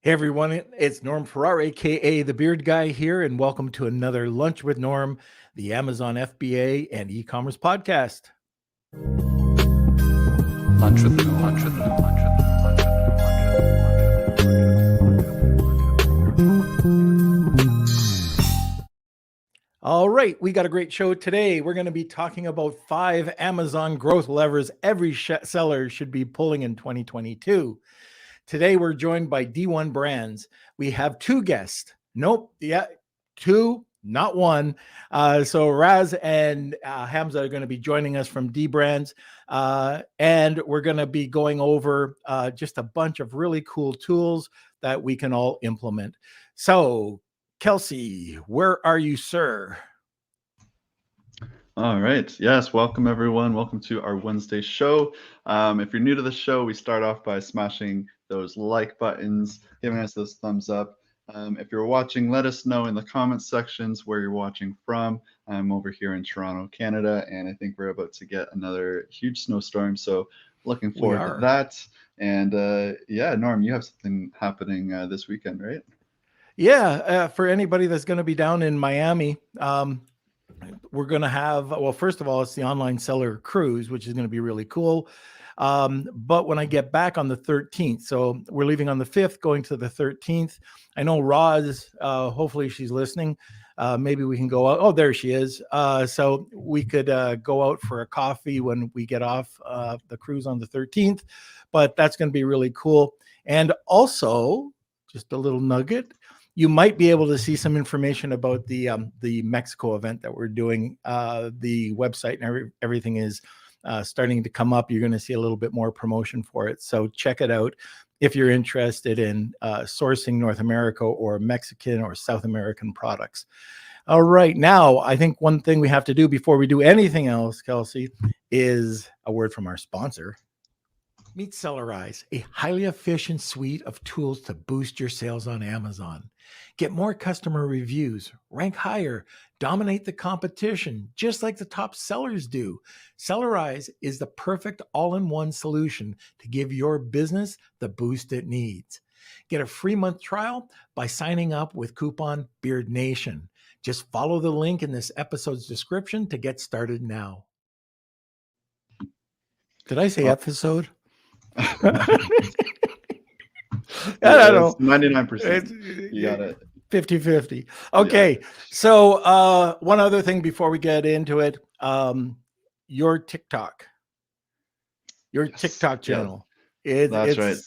Hey everyone, it's Norm Farrar, aka the Beard Guy here, and welcome to another Lunch with Norm, the Amazon FBA and e-commerce podcast. Lunch with Norm. Lunch with Norm. Lunch with Norm. Lunch with Norm. All right, we got a great show today. We're going to be talking about 5 Amazon growth levers every seller should be pulling in 2022. Today, we're joined by D1 Brands. We have 2 guests. Nope, yeah, 2, not 1. So Raz and Hamza are going to be joining us from D Brands. And we're going to be going over just a bunch of really cool tools that we can all implement. So, Kelsey, where are you, sir? All right. Yes. Welcome, everyone. Welcome to our Wednesday show. If you're new to the show, we start off by smashing those like buttons, giving us those thumbs up. If you're watching, let us know in the comments sections where you're watching from. I'm over here in Toronto, Canada, and I think we're about to get another huge snowstorm. So looking forward to that. And yeah, Norm, you have something happening this weekend, right? Yeah. For anybody that's going to be down in Miami, we're going to have, well, first of all, it's the online seller cruise, which is going to be really cool. But when I get back on the 13th, so we're leaving on the 5th, going to the 13th. I know Roz, hopefully she's listening. Maybe we can go out. Oh, there she is. So we could go out for a coffee when we get off the cruise on the 13th. But that's going to be really cool. And also, just a little nugget, you might be able to see some information about the Mexico event that we're doing. The website and everything is starting to come up. You're going to see a little bit more promotion for it. So check it out if you're interested in sourcing North America or Mexican or South American products. All right. Now, I think one thing we have to do before we do anything else, Kelsey, is a word from our sponsor. Meet Sellerize, a highly efficient suite of tools to boost your sales on Amazon. Get more customer reviews, rank higher, dominate the competition, just like the top sellers do. Sellerize is the perfect all-in-one solution to give your business the boost it needs. Get a free month trial by signing up with coupon Beard Nation. Just follow the link in this episode's description to get started now. Did I say episode? I don't know. 99%. You got it. 50-50. Okay. Yeah. So one other thing before we get into it, your TikTok channel. Yeah. That's right.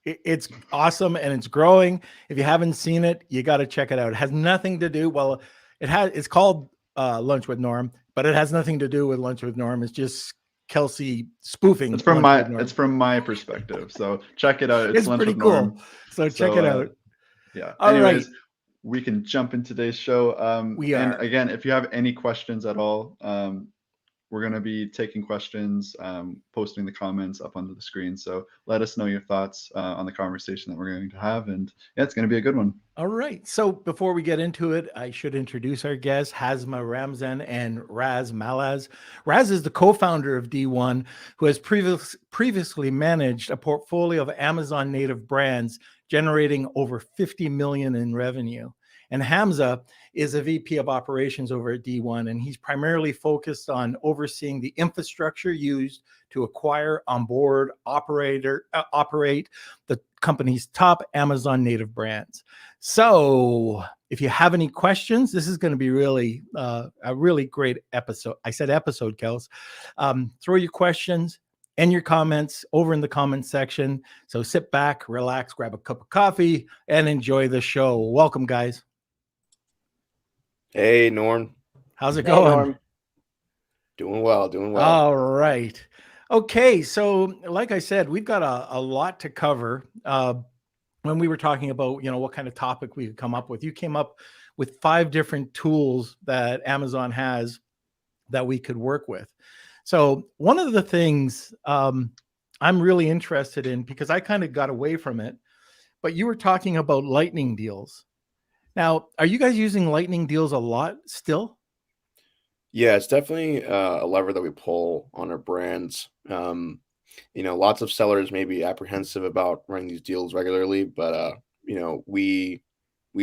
It's awesome and it's growing. If you haven't seen it, you got to check it out. It has nothing to do. Well, it's called Lunch with Norm, but it has nothing to do with Lunch with Norm. It's just Kelsey spoofing. It's from my perspective. So check it out. It's pretty cool. Norm. So check it out. Yeah. Anyways, we can jump in today's show. And again, if you have any questions at all, we're going to be taking questions, posting the comments up onto the screen. So let us know your thoughts on the conversation that we're going to have. And yeah, it's going to be a good one. All right. So before we get into it, I should introduce our guests, Hamza Ramzan and Raz Malaz. Raz is the co-founder of D1, who has previously managed a portfolio of Amazon native brands, generating over 50 million in revenue. And Hamza is a VP of operations over at D1, and he's primarily focused on overseeing the infrastructure used to acquire, onboard, operate the company's top Amazon native brands. So if you have any questions, this is going to be really a really great episode. I said episode, Kels. Throw your questions and your comments over in the comments section. So sit back, relax, grab a cup of coffee, and enjoy the show. Welcome, guys. Hey, Norm. How's it going? Norm. Doing well. All right. Okay. So like I said, we've got a lot to cover. When we were talking about, what kind of topic we could come up with, you came up with 5 different tools that Amazon has that we could work with. So one of the things I'm really interested in, because I kind of got away from it, but you were talking about lightning deals. Now, are you guys using lightning deals a lot still? Yeah, it's definitely a lever that we pull on our brands. Lots of sellers may be apprehensive about running these deals regularly, but we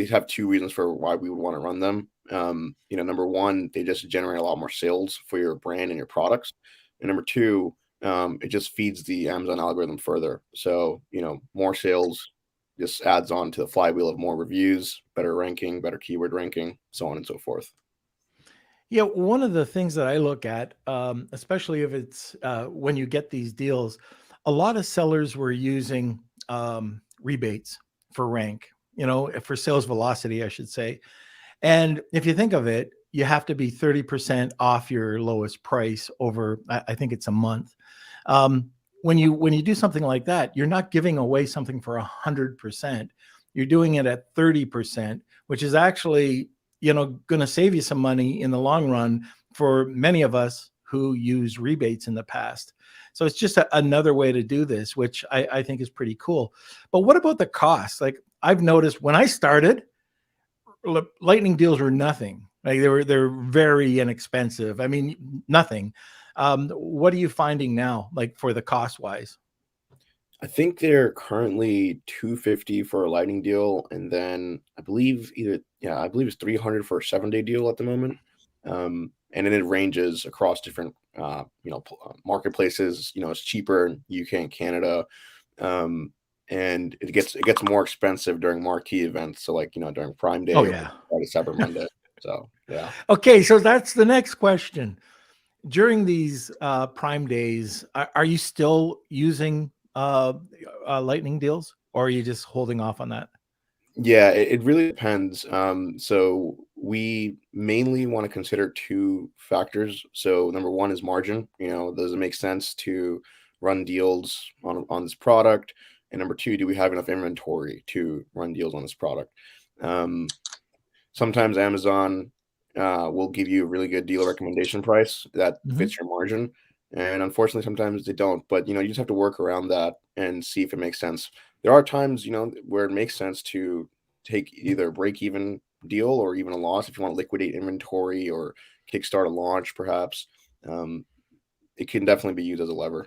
have two reasons for why we would want to run them. Number one, they just generate a lot more sales for your brand and your products, and number two, it just feeds the Amazon algorithm further. So more sales just adds on to the flywheel of more reviews, better ranking, better keyword ranking, so on and so forth. Yeah, one of the things that I look at, especially if it's when you get these deals, a lot of sellers were using rebates for rank, for sales velocity, I should say. And if you think of it, you have to be 30% off your lowest price over, I think it's a month. Um, when you do something like that, you're not giving away something for 100%. You're doing it at 30%, which is actually going to save you some money in the long run for many of us who use rebates in the past. So it's just another way to do this, which I think is pretty cool. But what about the cost? Like I've noticed when I started, lightning deals were nothing. Like they're very inexpensive. I mean, nothing. What are you finding now, like for the cost wise? I think they're currently 250 for a lightning deal, and then I believe it's 300 for a 7-day deal at the moment. And then it ranges across different marketplaces. It's cheaper in UK and Canada. And it gets more expensive during marquee events. So during Prime Day Oh or yeah. Friday, Cyber Monday. So yeah. Okay, so that's the next question. During these Prime days, are you still using lightning deals, or are you just holding off on that? Yeah, it really depends. So we mainly want to consider two factors. So number one is margin. Does it make sense to run deals on this product? And number two, do we have enough inventory to run deals on this product? Um, Sometimes Amazon will give you a really good deal recommendation price that Mhm. fits your margin, and unfortunately, sometimes they don't. But you just have to work around that and see if it makes sense. There are times where it makes sense to take either a break even deal or even a loss if you want to liquidate inventory or kickstart a launch, perhaps. Um, it can definitely be used as a lever.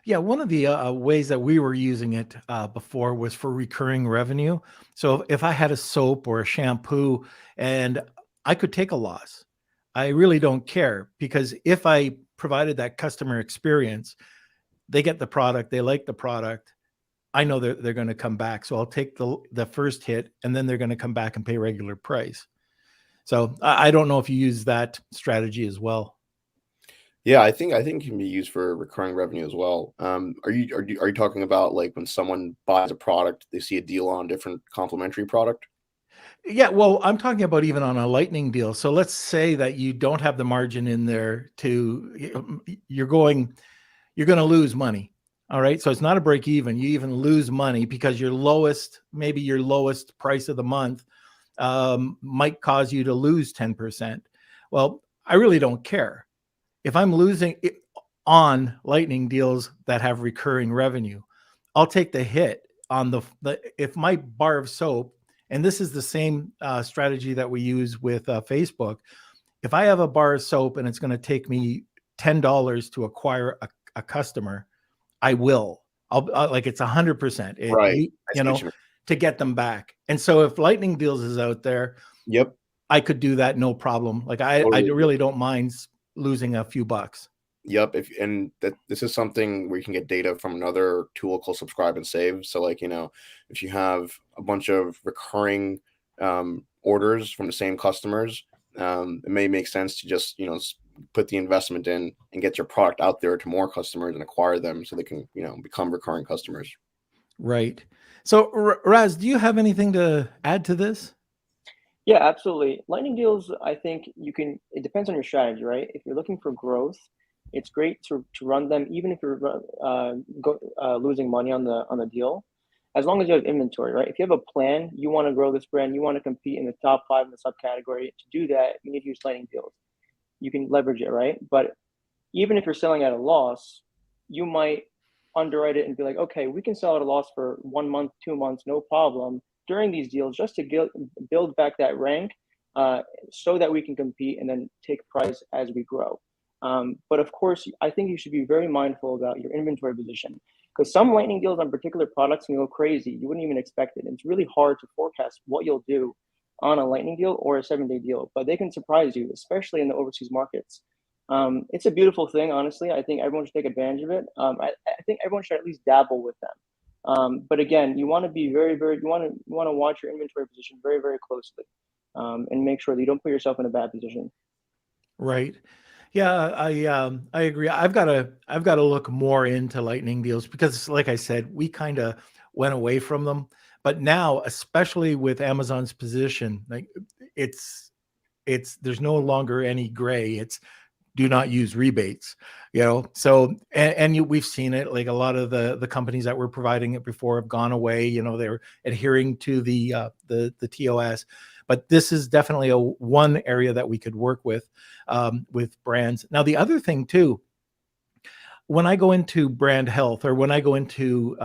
Yeah, one of the ways that we were using it before was for recurring revenue. So if I had a soap or a shampoo and I could take a loss, I really don't care because if I provided that customer experience, they get the product, they like the product. I know they're going to come back. So I'll take the first hit and then they're going to come back and pay regular price. So I don't know if you use that strategy as well. Yeah, I think it can be used for recurring revenue as well. Are you talking about like when someone buys a product, they see a deal on a different complementary product? Yeah, well, I'm talking about even on a lightning deal. So let's say that you don't have the margin in there you're going to lose money. All right. So it's not a break even. You even lose money because maybe your lowest price of the month might cause you to lose 10%. Well, I really don't care. If I'm losing it on lightning deals that have recurring revenue, I'll take the hit on the if my bar of soap, and this is the same strategy that we use with Facebook. If I have a bar of soap and it's going to take me $10 to acquire a customer, I will. Like it's 100%. Right. I see what you mean. To get them back. And so if Lightning Deals is out there, Yep. I could do that no problem. Like I Totally. really don't mind losing a few bucks. Yep. And that this is something where you can get data from another tool called Subscribe and Save. So if you have a bunch of recurring orders from the same customers, it may make sense to just put the investment in and get your product out there to more customers and acquire them so they can become recurring customers. Right. So Raz, do you have anything to add to this? Yeah, absolutely. Lightning deals, I think it depends on your strategy, right? If you're looking for growth, it's great to run them, even if you're losing money on the deal, as long as you have inventory, right? If you have a plan, you want to grow this brand, you want to compete in the top 5 in the subcategory. To do that, you need to use lightning deals. You can leverage it, right? But even if you're selling at a loss, you might underwrite it and be like, okay, we can sell at a loss for 1 month, 2 months, no problem during these deals, just to build back that rank, so that we can compete and then take price as we grow. But of course, I think you should be very mindful about your inventory position. because some lightning deals on particular products can go crazy. You wouldn't even expect it. And it's really hard to forecast what you'll do on a lightning deal or a 7-day deal, but they can surprise you, especially in the overseas markets. It's a beautiful thing, honestly. I think everyone should take advantage of it. I think everyone should at least dabble with them. But again, you want to be you want to watch your inventory position very, very closely, and make sure that you don't put yourself in a bad position. Right. Yeah, I agree. I've got to look more into lightning deals because, like I said, we kind of went away from them. But now, especially with Amazon's position, like it's there's no longer any gray. It's do not use rebates, so we've seen it, like a lot of the companies that were providing it before have gone away. They're adhering to the TOS, but this is definitely one area that we could work with brands. Now, the other thing too, when I go into brand health or when I go into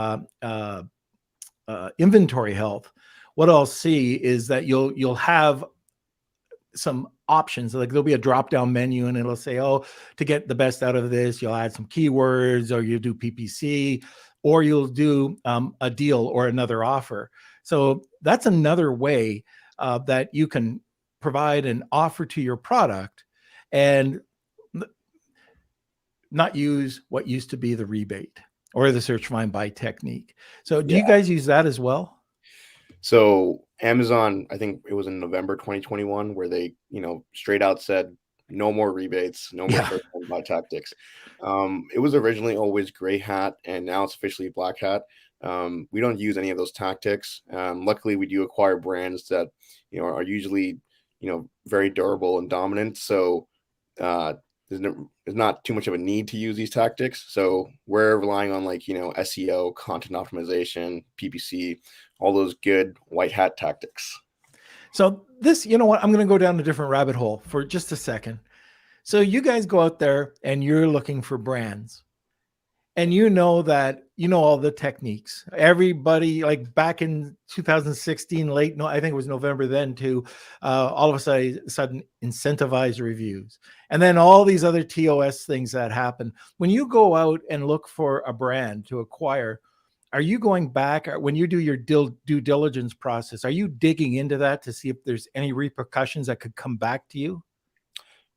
inventory health, what I'll see is that you'll have some options. Like there'll be a drop down menu and it'll say, oh, to get the best out of this, you'll add some keywords, or you do PPC, or you'll do a deal or another offer. So that's another way that you can provide an offer to your product and not use what used to be the rebate or the search, find, buy technique. So do you guys use that as well? So Amazon, I think it was in November 2021, where they, straight out said no more rebates, no more search and buy tactics. It was originally always gray hat, and now it's officially black hat. We don't use any of those tactics. Luckily, we do acquire brands that, are usually, very durable and dominant. So there's not too much of a need to use these tactics. So we're relying on SEO, content optimization, PPC, all those good white hat tactics. So this, I'm going to go down a different rabbit hole for just a second. So you guys go out there and you're looking for brands, and that all the techniques. Everybody, like back in 2016, I think it was November then too, all of a sudden incentivize reviews. And then all these other TOS things that happen. When you go out and look for a brand to acquire, are you going back when you do your due diligence process? Are you digging into that to see if there's any repercussions that could come back to you?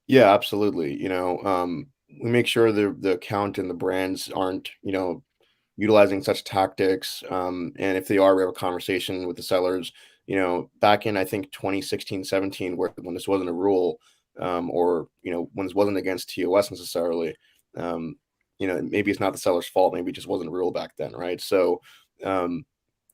Yeah, absolutely. We make sure the account and the brands aren't, utilizing such tactics. And if they are, we have a conversation with the sellers. Back in, I think, 2016, 17, when this wasn't a rule, or when this wasn't against TOS necessarily. Maybe it's not the seller's fault. Maybe it just wasn't a rule back then, right? So,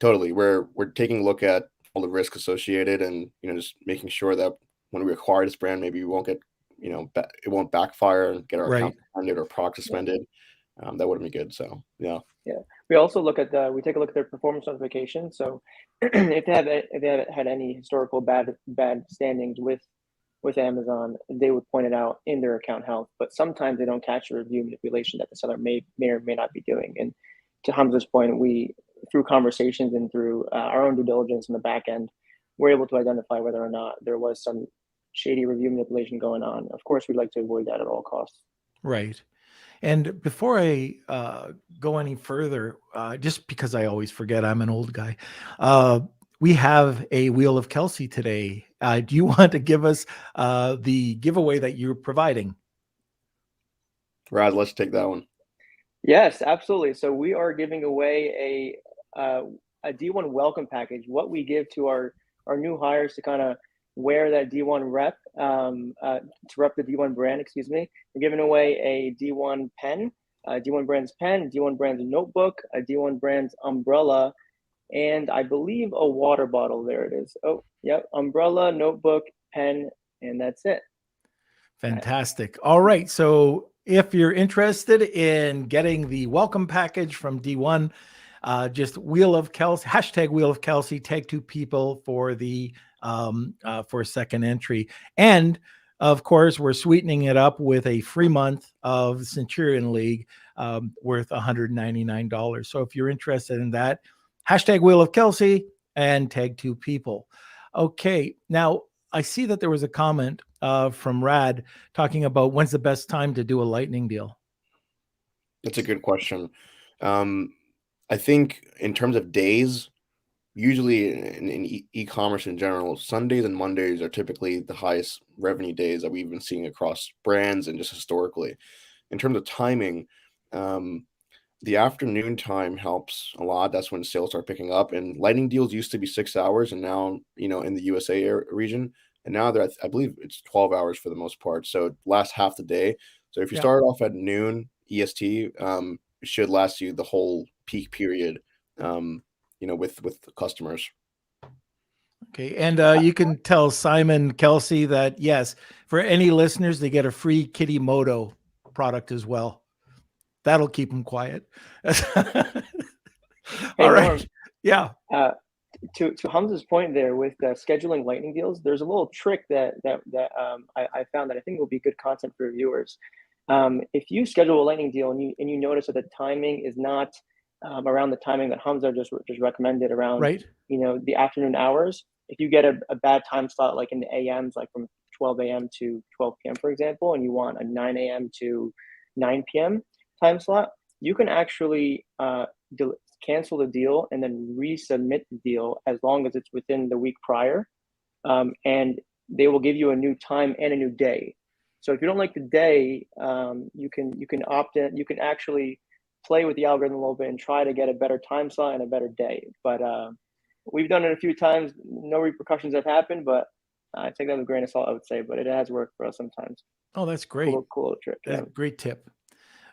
totally, we're taking a look at all the risk associated, and just making sure that when we acquire this brand, maybe we won't get, it won't backfire and get our account suspended or product suspended. That wouldn't be good. So, yeah. We also look at we take a look at their performance notification. So, if they have had any historical bad standings with Amazon, they would point it out in their account health. But sometimes they don't catch a review manipulation that the seller may or may not be doing. And to Hamza's point, we, through conversations and through our own due diligence in the back end, we're able to identify whether or not there was some shady review manipulation going on. Of course, we'd like to avoid that at all costs. Right. And before I go any further, just because I always forget, I'm an old guy, we have a Wheel of Kelsey today. Do you want to give us the giveaway that you're providing? Raz, let's take that one. Yes, absolutely. So we are giving away a D1 welcome package. What we give to our new hires to kind of wear that D1 rep, to rep the D1 brand, excuse me. We're giving away a D1 pen, D1 Brands pen, D1 Brands notebook, a D1 Brands umbrella, and I believe a water bottle. There it is. Oh, yep. Umbrella, notebook, pen, and that's it. Fantastic. All right. So if you're interested in getting the welcome package from D1, just Wheel of Kelsey, hashtag Wheel of Kelsey, tag 2 people for the for a second entry. And of course, we're sweetening it up with a free month of Centurion League worth $199. So if you're interested in that, hashtag Wheel of Kelsey and tag 2 people. Okay. Now I see that there was a comment from Rad talking about when's the best time to do a lightning deal. That's a good question. I think in terms of days, usually in e-commerce in general, Sundays and Mondays are typically the highest revenue days that we've been seeing across brands and just historically. In terms of timing, the afternoon time helps a lot. That's when sales start picking up. And lightning deals used to be 6 hours, and now, in the USA region, and now they're, I believe it's 12 hours for the most part. So it lasts half the day. So if you Yeah. start off at noon EST, it should last you the whole peak period, with the customers. Okay. And you can tell Simon Kelsey that, yes, for any listeners, they get a free Kitty Moto product as well. That'll keep them quiet. Hey, All right. Norm, Yeah. to Hamza's point there with scheduling lightning deals, there's a little trick that I found that I think will be good content for viewers. If you schedule a lightning deal and you notice that the timing is not around the timing that Hamza just recommended around, Right. the afternoon hours, if you get a bad time slot like in the AMs, like from 12 a.m. to 12 p.m., for example, and you want a 9 a.m. to 9 p.m. time slot, you can actually cancel the deal and then resubmit the deal as long as it's within the week prior, and they will give you a new time and a new day. So if you don't like the day, you can opt in. You can actually play with the algorithm a little bit and try to get a better time slot and a better day. But we've done it a few times. No repercussions have happened, but I take that with a grain of salt, I would say. But it has worked for us sometimes. Oh, that's great. Cool little trick. That's a great tip.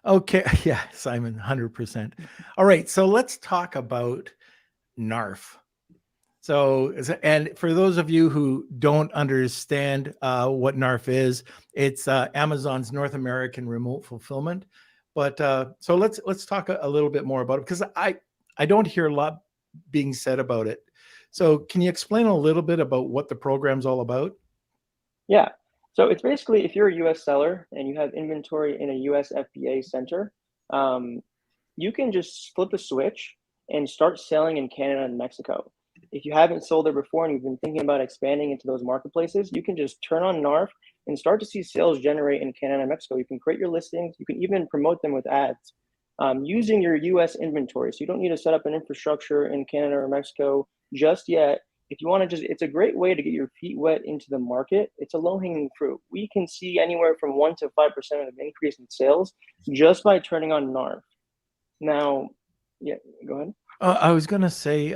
Okay. Yeah, Simon, 100%. All right. So let's talk about NARF. So, and for those of you who don't understand what NARF is, it's Amazon's North American remote fulfillment. But so let's talk a little bit more about it, because I don't hear a lot being said about it. So can you explain a little bit about what the program's all about? Yeah. So it's basically, if you're a US seller and you have inventory in a US FBA center, you can just flip a switch and start selling in Canada and Mexico. If you haven't sold there before and you've been thinking about expanding into those marketplaces, you can just turn on NARF and start to see sales generate in Canada and Mexico. You can create your listings. You can even promote them with ads using your US inventory. So you don't need to set up an infrastructure in Canada or Mexico just yet. If you want to it's a great way to get your feet wet into the market. It's a low-hanging fruit. We can see anywhere from 1 to 5% of increase in sales just by turning on NARF. Now, yeah, go ahead. I was going to say,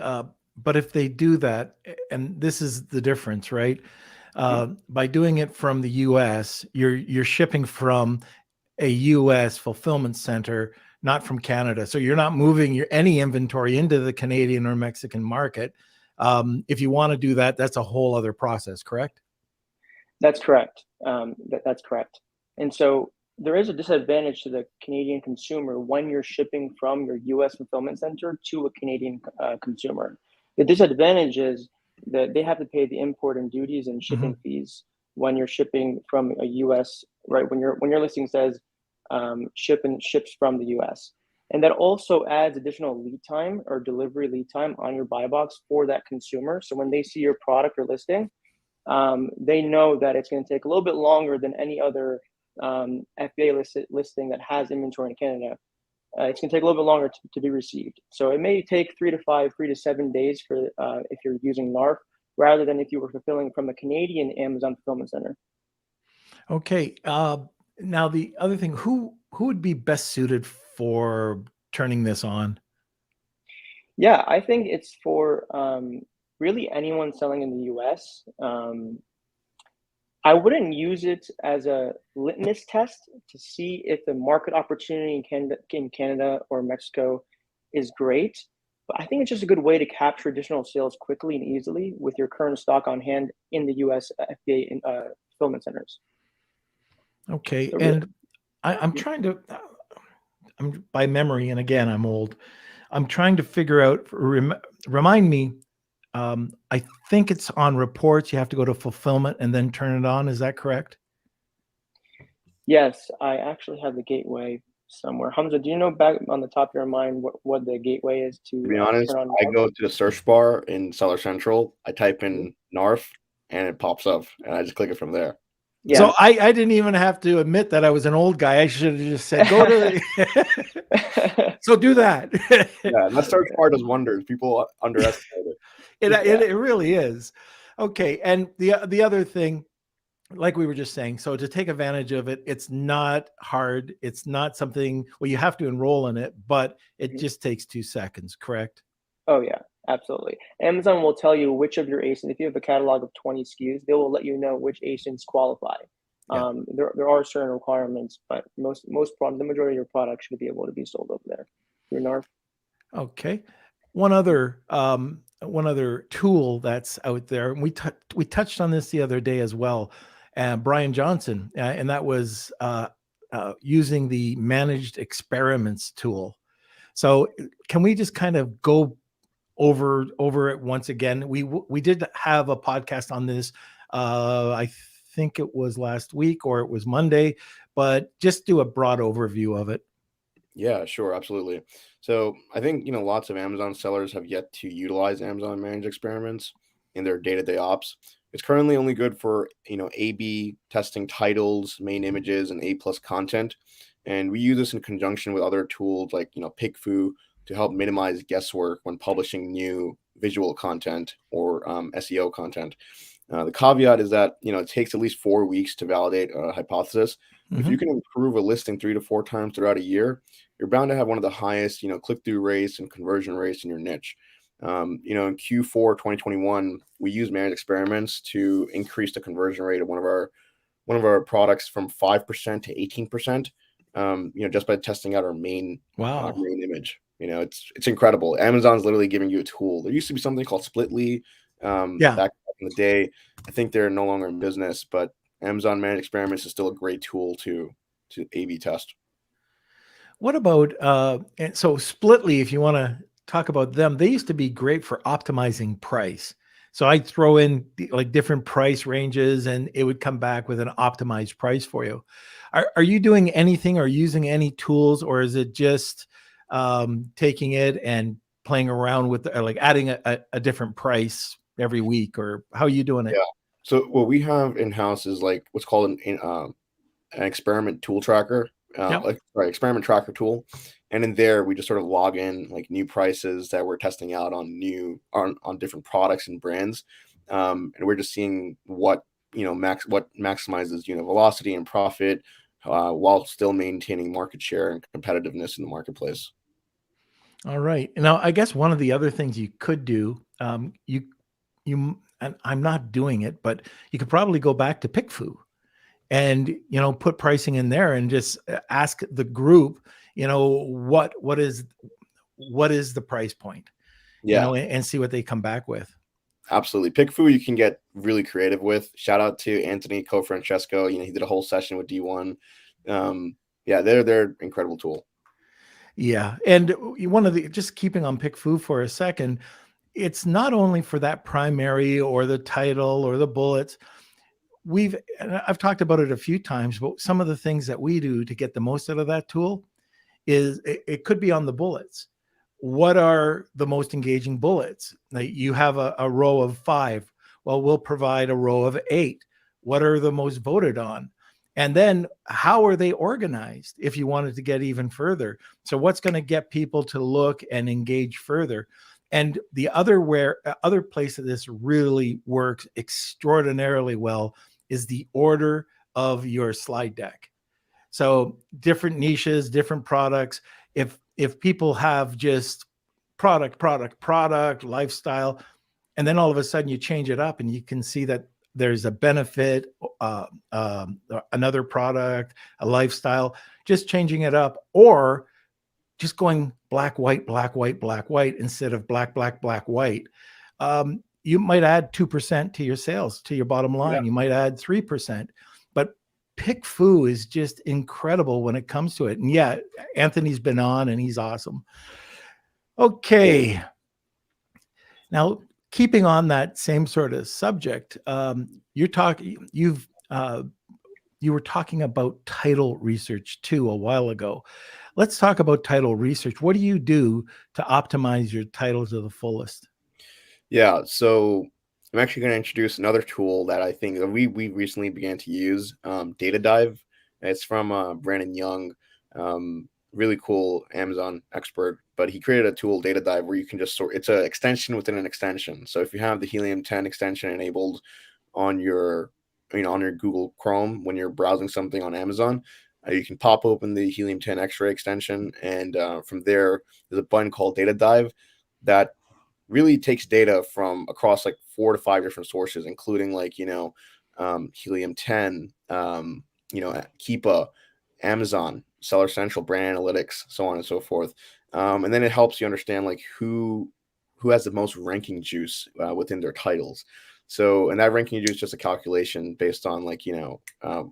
but if they do that, and this is the difference, right? By doing it from the US, you're shipping from a US fulfillment center, not from Canada. So you're not moving any inventory into the Canadian or Mexican market. If you want to do that, that's a whole other process, correct? That's correct. That's correct. And so there is a disadvantage to the Canadian consumer when you're shipping from your US fulfillment center to a Canadian consumer. The disadvantage is that they have to pay the import and duties and shipping fees when you're shipping from a US, right? When your listing says ships from the US. And that also adds additional lead time or delivery lead time on your buy box for that consumer. So when they see your product or listing, they know that it's going to take a little bit longer than any other FBA listing that has inventory in Canada. It's going to take a little bit longer to be received. So it may take 3 to 7 days for if you're using NARF, rather than if you were fulfilling from a Canadian Amazon fulfillment center. Okay. Now the other thing, who would be best suited for turning this on? Yeah, I think it's for really anyone selling in the US. I wouldn't use it as a litmus test to see if the market opportunity in Canada or Mexico is great. But I think it's just a good way to capture additional sales quickly and easily with your current stock on hand in the US FBA fulfillment centers. Okay. So And I'm trying to, I'm by memory, and again, I'm old. I'm trying to figure out, remind me, I think it's on reports. You have to go to fulfillment and then turn it on. Is that correct? yes, I actually have the gateway somewhere. Hamza, do you know back on the top of your mind what the gateway is to To be honest, turn on I NARF? go to the search bar in Seller Central. I type in NARF and it pops up, and I just click it from there. Yeah. So I didn't even have to admit that I was an old guy. I should have just said, go to. So do that. Yeah, that search bar does wonders. People underestimate it. It really is. Okay, and the other thing, like we were just saying, so to take advantage of it, it's not hard. It's not something, well, you have to enroll in it, but it Mhm. just takes 2 seconds, correct? Oh yeah, absolutely. Amazon will tell you which of your ASINs. If you have a catalog of 20 SKUs, they will let you know which ASINs qualify. Yeah. There are certain requirements, but the majority of your products should be able to be sold over there through NARF. Okay. One other tool that's out there, and we touched on this the other day as well, Brian Johnson, and that was using the managed experiments tool. So can we just kind of go over it once again? We did have a podcast on this. I think it was last week or it was Monday, but just do a broad overview of it. Yeah, sure, absolutely. So I think, lots of Amazon sellers have yet to utilize Amazon Managed Experiments in their day-to-day ops. It's currently only good for, A/B testing titles, main images, and A+ content. And we use this in conjunction with other tools like, PickFu to help minimize guesswork when publishing new visual content or SEO content. The caveat is that, it takes at least 4 weeks to validate a hypothesis. If you Mhm. can improve a listing 3 to 4 times throughout a year, you're bound to have one of the highest, click-through rates and conversion rates in your niche. In Q4 2021, we used managed experiments to increase the conversion rate of one of our products from 5% to 18%. Just by testing out our main Wow. image. It's incredible. Amazon's literally giving you a tool. There used to be something called Splitly Yeah. back in the day. I think they're no longer in business, but Amazon Managed Experiments is still a great tool to A/B test. What about and so Splitly, if you want to talk about them, they used to be great for optimizing price. So I'd throw in like different price ranges and it would come back with an optimized price for you. Are you doing anything or using any tools, or is it just taking it and playing around with like adding a different price every week, or how are you doing Yeah. it? So what we have in house is like what's called an experiment tool tracker, Yep. experiment tracker tool. And in there, we just sort of log in like new prices that we're testing out on different products and brands. And we're just seeing what, what maximizes, velocity and profit, while still maintaining market share and competitiveness in the marketplace. All right. Now, I guess one of the other things you could do, and I'm not doing it, but you could probably go back to PickFu and put pricing in there and just ask the group, what is the price point, Yeah. and see what they come back with. Absolutely. PickFu you can get really creative with. Shout out to Anthony Co-Francesco. He did a whole session with D1. Yeah, they're incredible tool. Yeah, and one of the just keeping on PickFu for a second, it's not only for that primary or the title or the bullets. And I've talked about it a few times, but some of the things that we do to get the most out of that tool is it could be on the bullets. What are the most engaging bullets? Like you have a row of 5. Well, we'll provide a row of 8. What are the most voted on? And then how are they organized if you wanted to get even further? So what's going to get people to look and engage further? And the other place that this really works extraordinarily well is the order of your slide deck. So different niches, different products. If people have just product, lifestyle, and then all of a sudden you change it up and you can see that there's a benefit, another product, a lifestyle, just changing it up, or just going black, white, black, white, black, white instead of black, black, black, white. You might add 2% to your sales, to your bottom line. Yeah. You might add 3%, but PickFu is just incredible when it comes to it. And yeah, Anthony's been on and he's awesome. Okay. Now, keeping on that same sort of subject, you were talking about title research too a while ago. Let's talk about title research. What do you do to optimize your title to the fullest? Yeah. So I'm actually going to introduce another tool that I think that we recently began to use, Data Dive. It's from Brandon Young, really cool Amazon expert. But he created a tool, Data Dive, where you can just sort. It's an extension within an extension. So if you have the Helium 10 extension enabled on your, on your Google Chrome when you're browsing something on Amazon, you can pop open the Helium 10 X-ray extension, and from there, there's a button called Data Dive that really takes data from across like 4 to 5 different sources, including like, Helium 10, Keepa, Amazon, Seller Central, Brand Analytics, so on and so forth. And then it helps you understand like who has the most ranking juice within their titles. So, and that ranking juice is just a calculation based on like,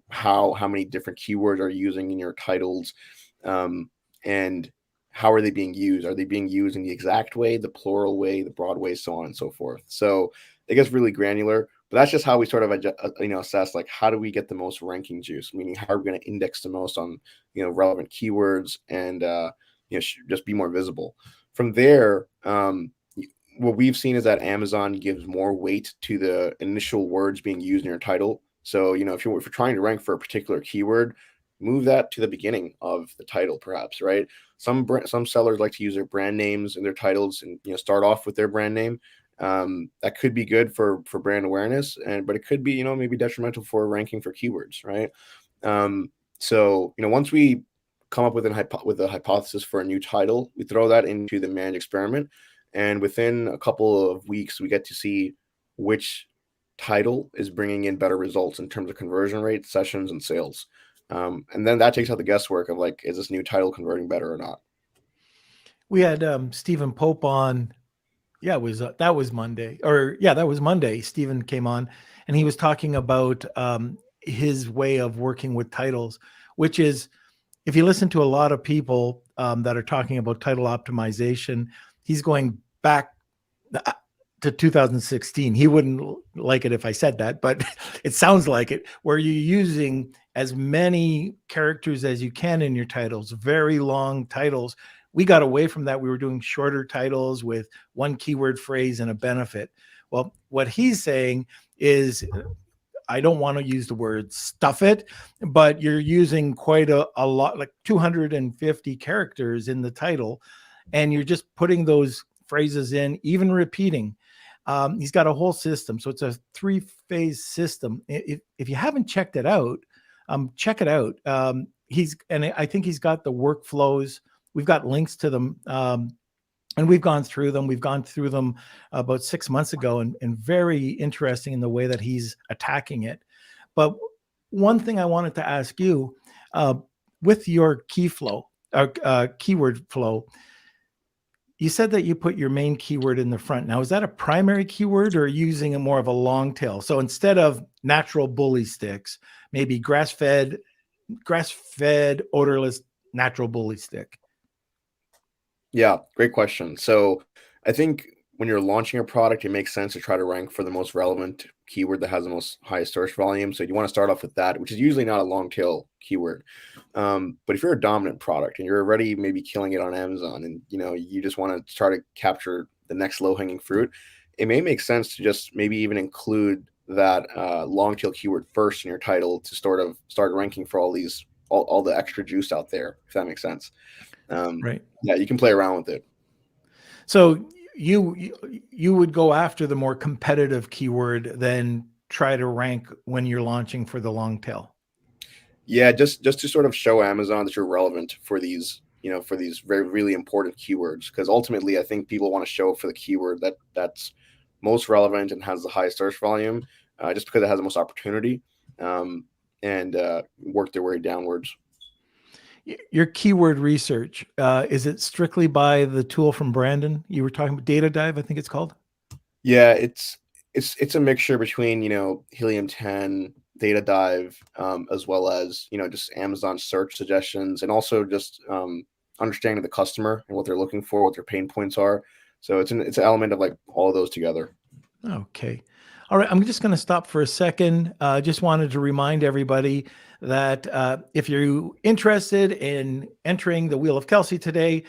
how many different keywords are you using in your titles, and how are they being used? Are they being used in the exact way, the plural way, the broad way, so on and so forth? So it gets really granular, but that's just how we sort of assess like how do we get the most ranking juice, meaning how are we going to index the most on relevant keywords and just be more visible. From there, what we've seen is that Amazon gives more weight to the initial words being used in your title. So if you're trying to rank for a particular keyword, move that to the beginning of the title, perhaps, right? Some sellers like to use their brand names in their titles and start off with their brand name. That could be good for brand awareness, but it could be maybe detrimental for ranking for keywords, right? So once we come up with a hypothesis for a new title, we throw that into the managed experiment, and within a couple of weeks, we get to see which title is bringing in better results in terms of conversion rate, sessions, and sales. And then that takes out the guesswork of like, is this new title converting better or not? We had Stephen Pope on. Yeah, that was Monday, that was Monday. Stephen came on, and he was talking about his way of working with titles, which is, if you listen to a lot of people that are talking about title optimization, he's going back to 2016. He wouldn't like it if I said that, but it sounds like it, where you're using as many characters as you can in your titles, very long titles. We got away from that. We were doing shorter titles with one keyword phrase and a benefit. Well, what he's saying is, I don't want to use the word stuff it, but you're using quite a lot, like 250 characters in the title, and you're just putting those phrases in, even repeating. He's got a whole system. So it's a 3-phase system. If you haven't checked it out, check it out. I think he's got the workflows. We've got links to them, and we've gone through them. We've gone through them about 6 months ago, and very interesting in the way that he's attacking it. But one thing I wanted to ask you, with your keyword flow, you said that you put your main keyword in the front. Now, is that a primary keyword, or using a more of a long tail? So instead of natural bully sticks, maybe grass-fed, odorless, natural bully stick. Yeah, great question. So I think when you're launching a product, it makes sense to try to rank for the most relevant keyword that has the most highest search volume. So you want to start off with that, which is usually not a long tail keyword. But if you're a dominant product and you're already maybe killing it on Amazon, and you just want to try to capture the next low hanging fruit, it may make sense to just maybe even include that long tail keyword first in your title to sort of start ranking for all the extra juice out there, if that makes sense. Right. Yeah, you can play around with it. So you would go after the more competitive keyword than try to rank when you're launching for the long tail. Yeah, just to sort of show Amazon that you're relevant for these, for these very, really important keywords. Because ultimately, I think people want to show for the keyword that's most relevant and has the highest search volume, just because it has the most opportunity, and work their way downwards. Your keyword research, is it strictly by the tool from Brandon? You were talking about Data Dive, I think it's called. Yeah, it's a mixture between Helium 10, Data Dive, as well as just Amazon search suggestions, and also just understanding the customer and what they're looking for, what their pain points are. So it's an element of like all of those together. Okay. All right. I'm just going to stop for a second. Just wanted to remind everybody that if you're interested in entering the Wheel of Kelsey today,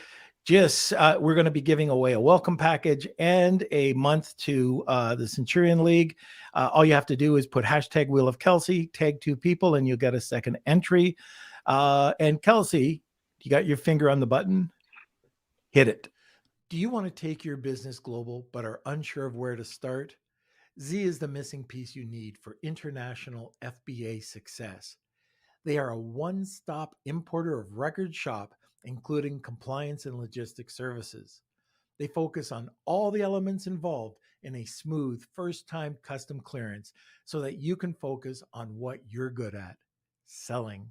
just we're going to be giving away a welcome package and a month to the Centurion League. All you have to do is put hashtag Wheel of Kelsey, tag 2 people, and you'll get a second entry. And Kelsey, you got your finger on the button? Hit it. Do you want to take your business global but are unsure of where to start? Z is the missing piece you need for international FBA success. They are a one-stop importer of record shop, including compliance and logistics services. They focus on all the elements involved in a smooth first-time custom clearance so that you can focus on what you're good at, selling.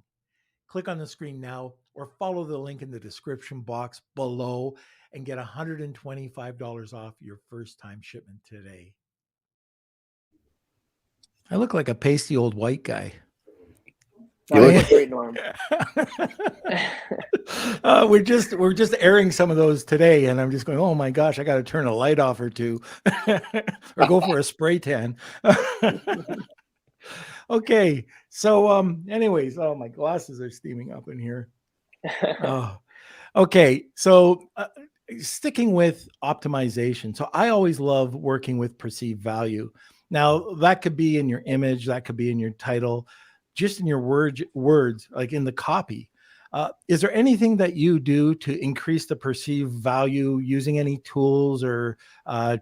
Click on the screen now or follow the link in the description box below and get $125 off your first-time shipment today. I look like a pasty old white guy. No, you look great, Norm. We're just airing some of those today, and I'm just going, oh my gosh, I got to turn a light off or two, or go for a spray tan. Okay, so anyways, oh, my glasses are steaming up in here. Okay, so sticking with optimization. So I always love working with perceived value. Now that could be in your image, that could be in your title, just in your words, like in the copy. Is there anything that you do to increase the perceived value using any tools or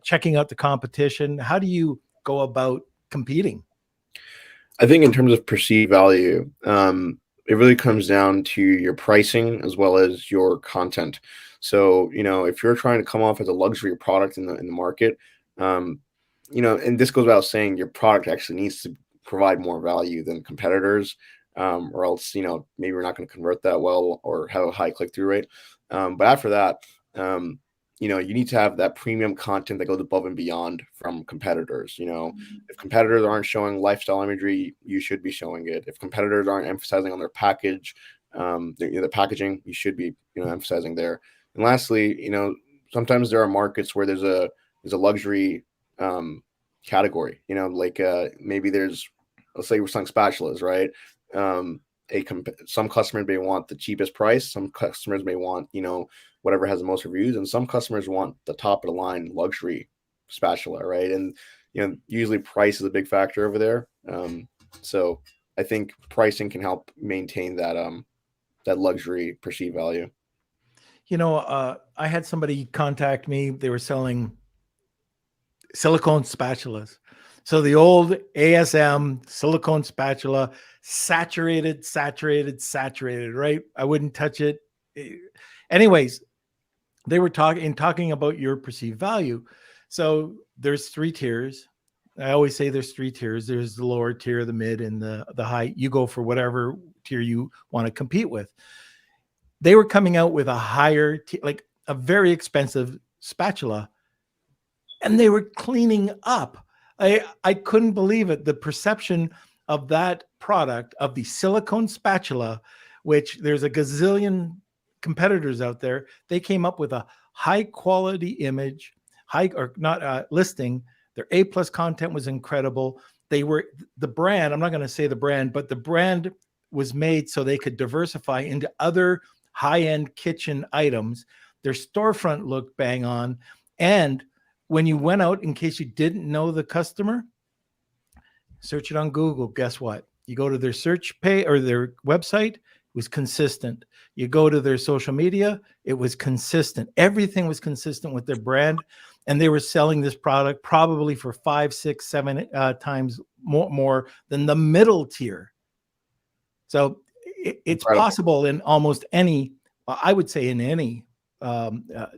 checking out the competition? How do you go about competing? I think in terms of perceived value, it really comes down to your pricing as well as your content. So, if you're trying to come off as a luxury product in the market, and this goes without saying, your product actually needs to provide more value than competitors, or else, maybe we're not going to convert that well or have a high click-through rate. But after that, you need to have that premium content that goes above and beyond from competitors. If competitors aren't showing lifestyle imagery, you should be showing it. If competitors aren't emphasizing on their package, the packaging, you should be, emphasizing there. And lastly, sometimes there are markets where there's a luxury category, maybe let's say we're selling spatulas, right? Some customers may want the cheapest price. Some customers may want, whatever has the most reviews, and some customers want the top of the line luxury spatula, right? And usually price is a big factor over there. So I think pricing can help maintain that luxury perceived value. I had somebody contact me. They were selling silicone spatulas. So the old ASM silicone spatula, saturated, right? I wouldn't touch it. Anyways, they were talking about your perceived value. So there's 3 tiers. I always say there's 3 tiers. There's the lower tier, the mid, and the high. You go for whatever tier you want to compete with. They were coming out with a higher tier, like a very expensive spatula, and they were cleaning up. I couldn't believe it. The perception of that product, of the silicone spatula, which there's a gazillion competitors out there, they came up with a high quality image, listing. Their A+ content was incredible. They were the brand. I'm not going to say the brand, but the brand was made so they could diversify into other high-end kitchen items. Their storefront looked bang on. And when you went out, in case you didn't know the customer, search it on Google. Guess what? You go to their search page or their website, it was consistent. You go to their social media, it was consistent. Everything was consistent with their brand. And they were selling this product probably for 5, 6, 7 times more than the middle tier. So it's possible in almost any, I would say in any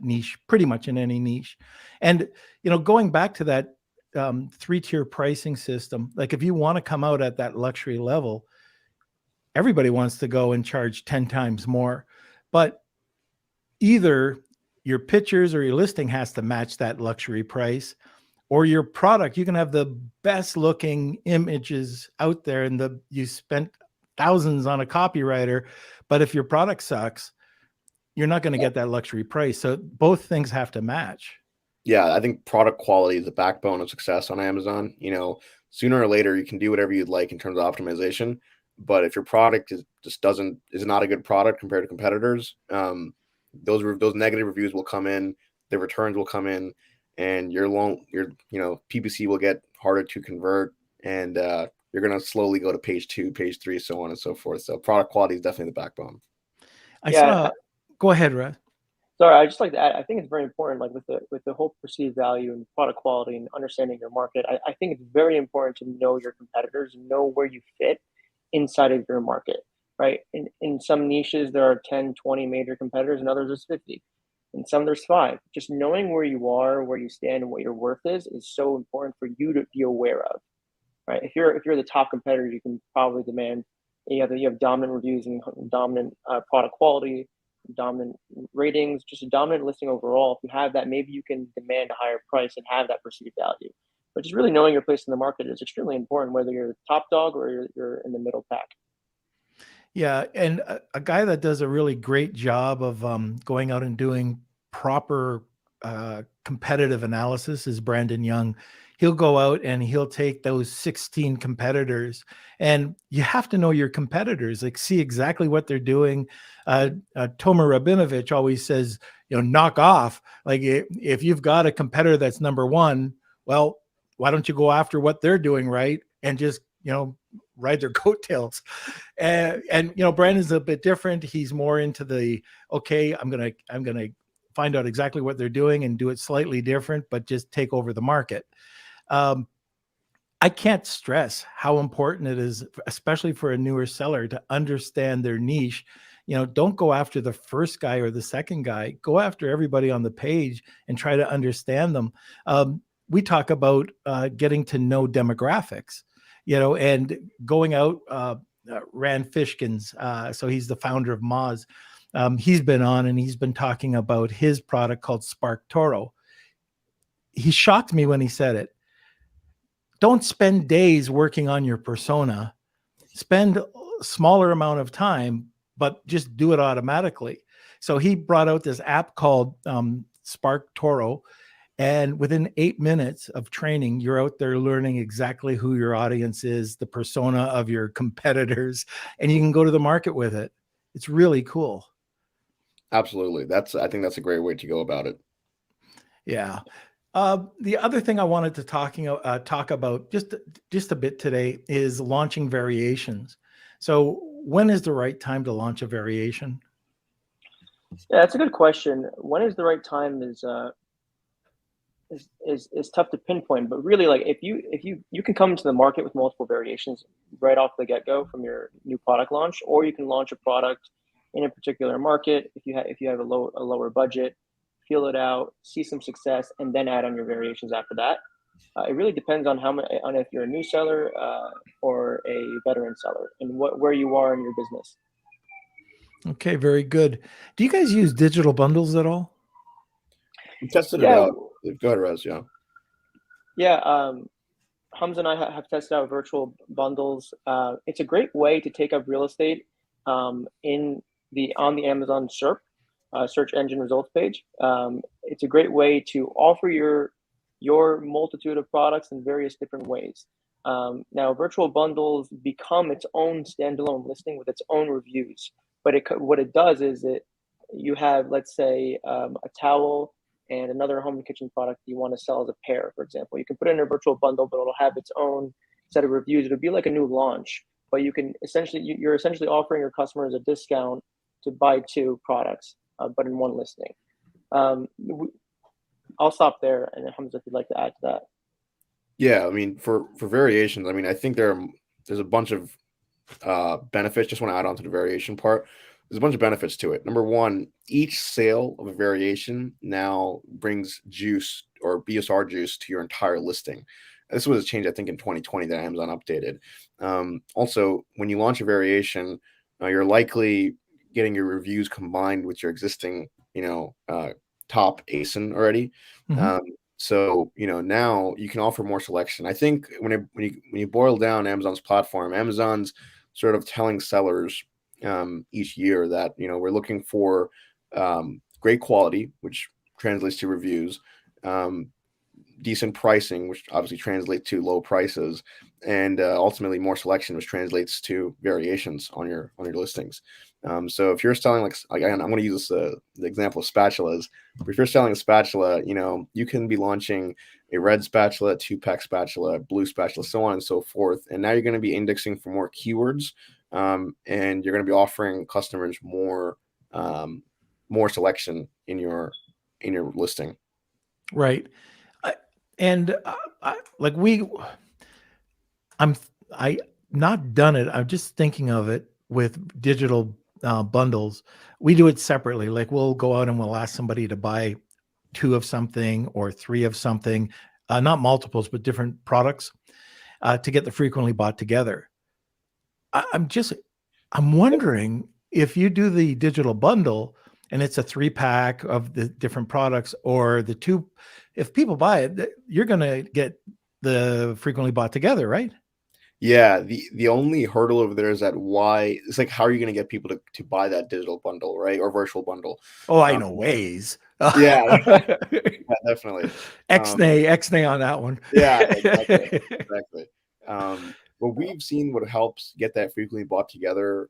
niche, pretty much in any niche. And, going back to that 3-tier pricing system, like if you want to come out at that luxury level, everybody wants to go and charge 10 times more, but either your pictures or your listing has to match that luxury price, or your product, you can have the best looking images out there and you spent thousands on a copywriter, but if your product sucks, you're not going to get that luxury price. So both things have to match. Yeah, I think product quality is the backbone of success on Amazon. Sooner or later you can do whatever you'd like in terms of optimization, but if your product is not a good product compared to competitors, those negative reviews will come in, the returns will come in, and your PPC will get harder to convert, and you're going to slowly go to page 2, page 3, so on and so forth. So product quality is definitely the backbone. Go ahead, Raz. Sorry, I just like to add, I think it's very important, like with the whole perceived value and product quality and understanding your market. I think it's very important to know your competitors, know where you fit inside of your market, right? In some niches, there are 10, 20 major competitors, and others there's 50. In some, there's 5. Just knowing where you are, where you stand, and what your worth is so important for you to be aware of, right? If you're the top competitor, you can probably demand you have dominant reviews and dominant product quality, dominant ratings, just a dominant listing overall. If you have that, maybe you can demand a higher price and have that perceived value. But just really knowing your place in the market is extremely important, whether you're top dog or you're in the middle pack. Yeah, and a guy that does a really great job of going out and doing proper competitive analysis is Brandon Young. He'll go out and he'll take those 16 competitors, and you have to know your competitors, like see exactly what they're doing. Tomer Rabinovich always says, knock off. Like if you've got a competitor that's number 1, well, why don't you go after what they're doing right and just, ride their coattails. And Brandon's a bit different. He's more into the, okay, I'm going to find out exactly what they're doing and do it slightly different, but just take over the market. I can't stress how important it is, especially for a newer seller, to understand their niche. Don't go after the first guy or the second guy. Go after everybody on the page and try to understand them. We talk about getting to know demographics, and going out. Rand Fishkins, so he's the founder of Moz. He's been on and he's been talking about his product called Spark Toro. He shocked me when he said it. Don't spend days working on your persona. Spend a smaller amount of time, but just do it automatically. So he brought out this app called Spark Toro. And within 8 minutes of training, you're out there learning exactly who your audience is, the persona of your competitors, and you can go to the market with it. It's really cool. Absolutely. I think that's a great way to go about it. Yeah. The other thing I wanted to talk about just a bit today is launching variations. So when is the right time to launch a variation? Yeah, that's a good question. When is the right time is tough to pinpoint, but really, like if you can come into the market with multiple variations right off the get-go from your new product launch, or you can launch a product in a particular market if you have a lower budget, feel it out, see some success, and then add on your variations after that. It really depends on on if you're a new seller or a veteran seller, and where you are in your business. Okay, very good. Do you guys use digital bundles at all? We tested it out. Go ahead, Rez. Yeah. Yeah. Hamza and I have tested out virtual bundles. It's a great way to take up real estate on the Amazon SERP, search engine results page. It's a great way to offer your multitude of products in various different ways. Now, virtual bundles become its own standalone listing with its own reviews. But what it does is you have, let's say, a towel and another home and kitchen product you want to sell as a pair, for example. You can put it in a virtual bundle, but it'll have its own set of reviews. It'll be like a new launch, but you're essentially offering your customers a discount to buy 2 products, but in one listing. I'll stop there, and Hamza, if you'd like to add to that. Yeah, I mean, for variations, I mean, I think there's a bunch of benefits. Just want to add on to the variation part. There's a bunch of benefits to it. Number one, each sale of a variation now brings juice or BSR juice to your entire listing. This was a change, I think, in 2020 that Amazon updated. Also, when you launch a variation, you're likely getting your reviews combined with your existing, top ASIN already. Mm-hmm. So, now you can offer more selection. I think when you boil down Amazon's platform, Amazon's sort of telling sellers each year that, we're looking for great quality, which translates to reviews, decent pricing, which obviously translates to low prices, and ultimately more selection, which translates to variations on your listings. So if you're selling again, I'm going to use this the example of spatulas. If you're selling a spatula, you can be launching a red spatula, 2-pack spatula, blue spatula, so on and so forth. And now you're going to be indexing for more keywords, and you're going to be offering customers more selection in your listing. Right. And like I not done it. I'm just thinking of it with digital bundles. We do it separately. Like we'll go out and we'll ask somebody to buy 2 of something or 3 of something, not multiples, but different products to get the frequently bought together. I'm wondering if you do the digital bundle and it's a 3-pack of the different products or the 2, if people buy it, you're going to get the frequently bought together, right? Yeah, the only hurdle over there is that it's like, how are you going to get people to buy that digital bundle, right? Or virtual bundle? Oh, I know ways. Yeah, definitely. X-nay on that one. Yeah, exactly. What we've seen, what helps get that frequently bought together,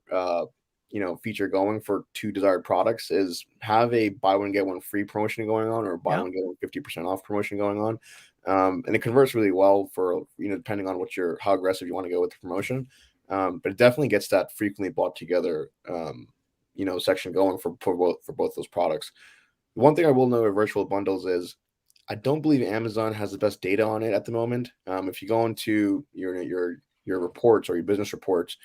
feature going for 2 desired products is have a buy one get one free promotion going on, or buy one get one 50% off promotion going on. And it converts really well for, depending on how aggressive you want to go with the promotion. But it definitely gets that frequently bought together, section going for both those products. One thing I will know with virtual bundles is I don't believe Amazon has the best data on it at the moment. If you go into your reports or your business reports,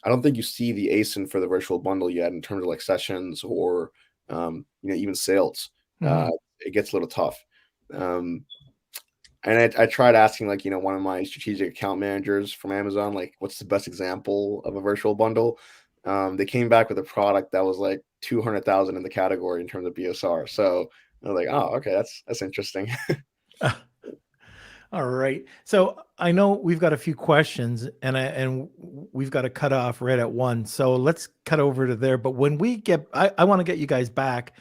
I don't think you see the ASIN for the virtual bundle yet in terms of like sessions or even sales. It gets a little tough. And I tried asking one of my strategic account managers from Amazon, like, what's the best example of a virtual bundle? They came back with a product that was like 200,000 in the category in terms of BSR. So I was like, oh, okay, that's interesting. All right. So I know we've got a few questions and we've got to cut off right at 1. So let's cut over to there. But when we I want to get you guys back,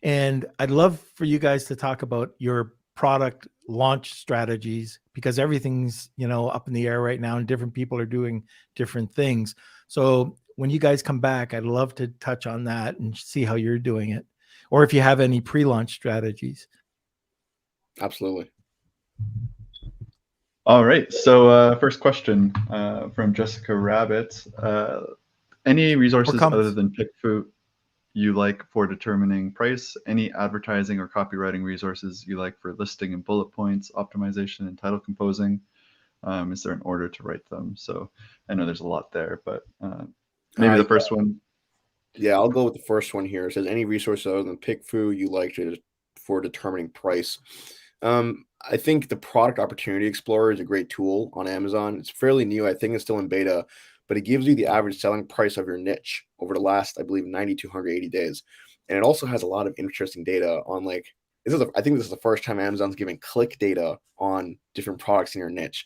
and I'd love for you guys to talk about your product launch strategies, because everything's, up in the air right now and different people are doing different things. So when you guys come back, I'd love to touch on that and see how you're doing it, or if you have any pre-launch strategies. Absolutely. All right. So first question from Jessica Rabbit. Any resources other than PickFu you like for determining price? Any advertising or copywriting resources you like for listing and bullet points, optimization and title composing? Is there an order to write them? So I know there's a lot there, but maybe the first one. Yeah, I'll go with the first one here. It says any resources other than PickFu you like for determining price. I think the Product Opportunity Explorer is a great tool on Amazon. It's fairly new. I think it's still in beta, but it gives you the average selling price of your niche over the last, I believe, 90 to 180 days. And it also has a lot of interesting data on I think this is the first time Amazon's giving click data on different products in your niche.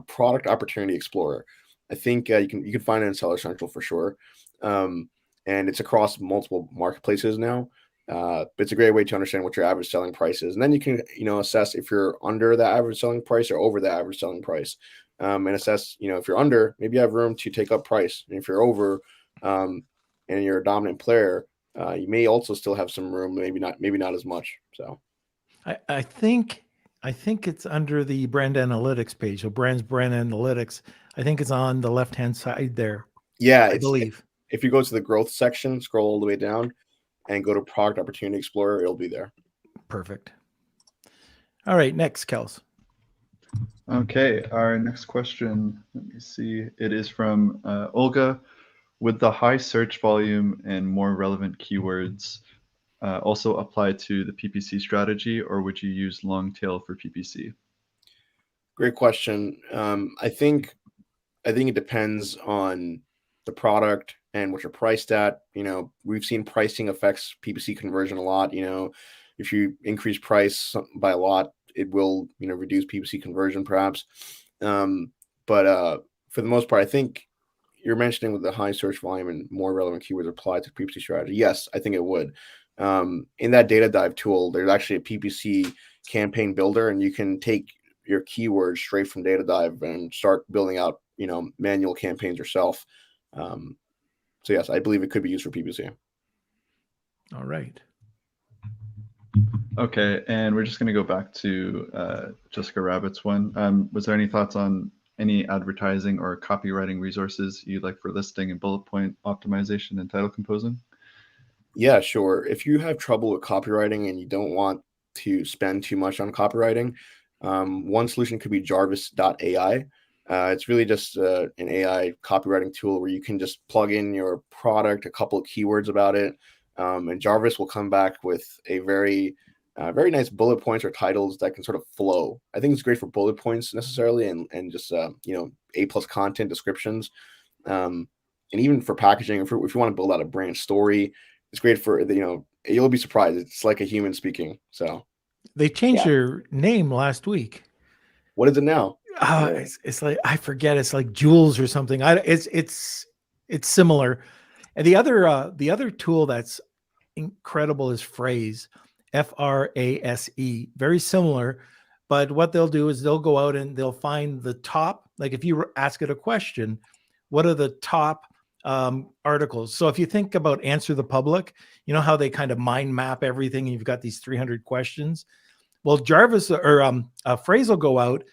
Product Opportunity Explorer. I think you can find it in Seller Central for sure. And it's across multiple marketplaces now. But it's a great way to understand what your average selling price is. And then you can, assess if you're under the average selling price or over the average selling price. And assess, if you're under, maybe you have room to take up price. And if you're over, and you're a dominant player, you may also still have some room, maybe not as much. So I think it's under the brand analytics page. So brand analytics, I think it's on the left-hand side there. Yeah, I believe. If you go to the growth section, scroll all the way down and go to Product Opportunity Explorer, it'll be there. Perfect. All right, next, Kels. Okay, our next question, let me see. It is from Olga. Would the high search volume and more relevant keywords also apply to the PPC strategy, or would you use long tail for PPC? Great question. I think it depends on the product and what you're priced at. We've seen pricing affects PPC conversion a lot. If you increase price by a lot, it will, reduce PPC conversion perhaps. But for the most part, I think you're mentioning with the high search volume and more relevant keywords apply to PPC strategy. Yes, I think it would. In that data dive tool, there's actually a PPC campaign builder, and you can take your keywords straight from data dive and start building out, manual campaigns yourself. So yes, I believe it could be used for PPC. All right. Okay, and we're just going to go back to Jessica Rabbit's one. Was there any thoughts on any advertising or copywriting resources you'd like for listing and bullet point optimization and title composing? Yeah, sure. If you have trouble with copywriting and you don't want to spend too much on copywriting, one solution could be Jarvis.ai. It's really just an AI copywriting tool where you can just plug in your product, a couple of keywords about it, and Jarvis will come back with a very nice bullet points or titles that can sort of flow. I think it's great for bullet points necessarily, and just A+ content descriptions, and even for packaging. If you want to build out a brand story, it's great for you'll be surprised. It's like a human speaking. So They changed Yeah. their name last week. what is it now? It's like, I forget. It's like Jules or something. It's similar. And the other tool that's incredible is Phrase, Frase. Very similar, but what they'll do is they'll go out and they'll find the top. Like if you ask it a question, what are the top articles? So if you think about Answer the Public, you know how they kind of mind map everything, and you've got these 300 questions. Well, Jarvis or Phrase will go out,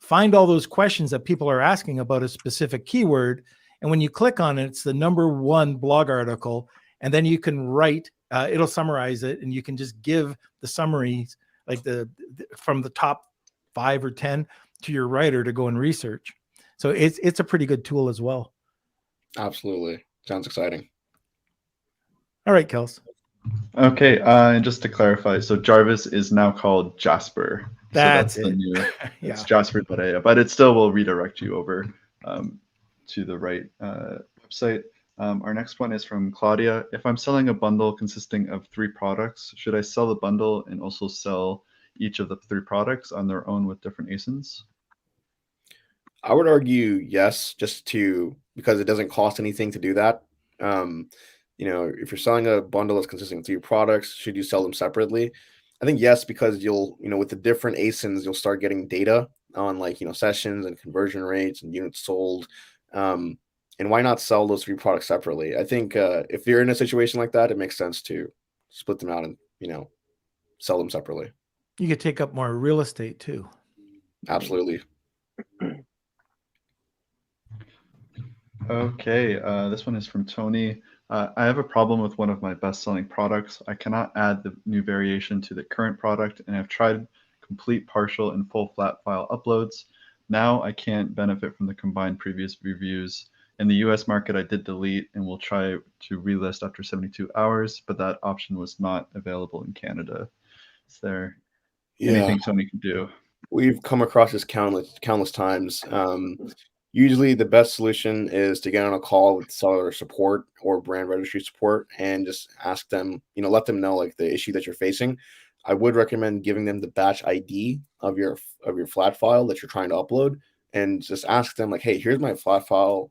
find all those questions that people are asking about a specific keyword, and when you click on it, it's the #1 blog article, and then you can write. It'll summarize it, and you can just give the summaries like from the top 5 or 10 to your writer to go and research. So it's a pretty good tool as well. Absolutely, sounds exciting. All right, Kels. Okay, and just to clarify, so Jarvis is now called Jasper. That's so that's the it. new. Yeah. It's Jasper.ai, but it still will redirect you over to the right website. Our next one is from Claudia. If I'm selling a bundle consisting of 3 products, should I sell the bundle and also sell each of the 3 products on their own with different ASINs? I would argue yes, because it doesn't cost anything to do that. If you're selling a bundle that's consisting of 3 products, should you sell them separately? I think yes, because you'll, with the different ASINs, you'll start getting data on sessions and conversion rates and units sold. And why not sell those 3 products separately? I think if you're in a situation like that, it makes sense to split them out and, sell them separately. You could take up more real estate too. Absolutely. Okay, this one is from Tony. I have a problem with one of my best-selling products. I cannot add the new variation to the current product, and I've tried complete, partial, and full flat file uploads. Now I can't benefit from the combined previous reviews. In the US market, I did delete and will try to relist after 72 hours, but that option was not available in Canada. Is there anything Tony can do? We've come across this countless times. Usually the best solution is to get on a call with seller support or brand registry support and just ask them, let them know like the issue that you're facing. I would recommend giving them the batch ID of your flat file that you're trying to upload, and just ask them like, hey, here's my flat file